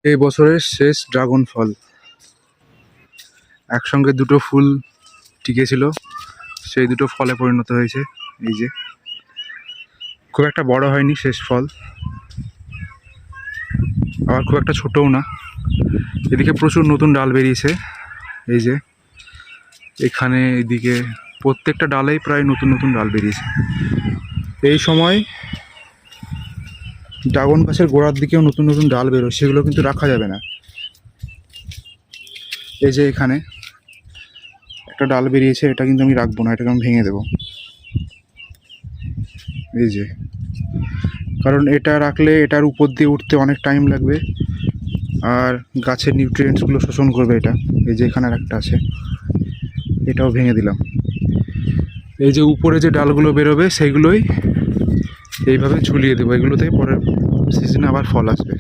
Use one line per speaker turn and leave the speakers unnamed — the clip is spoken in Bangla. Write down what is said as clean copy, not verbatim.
এই বছরের শেষ ড্রাগন ফল। একসঙ্গে দুটো ফুল টিকেছিল, সেই দুটো ফলে পরিণত হয়েছে। এই যে খুব একটা বড় হয়নি শেষ ফল, আবার খুব একটা ছোটও না। এদিকে প্রচুর নতুন ডাল বেরিয়েছে। এই যে এখানে এদিকে প্রত্যেকটা ডালেই প্রায় নতুন নতুন ডাল বেরিয়েছে। এই সময় ড্রাগন গাছের গোড়ার দিকেও নতুন নতুন ডাল বেরোয়, সেগুলো কিন্তু রাখা যাবে না। এই যে এখানে একটা ডাল বেরিয়েছে, এটা কিন্তু আমি রাখবো না, এটাকে আমি ভেঙে দেবো। এই যে, কারণ এটা রাখলে এটার উপর দিয়ে উঠতে অনেক টাইম লাগবে, আর গাছের নিউট্রিয়েন্টসগুলো শোষণ করবে এটা। এই যে এখানে একটা আছে, এটাও ভেঙে দিলাম। এই যে উপরে যে ডালগুলো বেরোবে সেইগুলোই এইভাবে ঝুলিয়ে দেবো, এগুলোতে পরের সিজনে আবার ফল আসবে।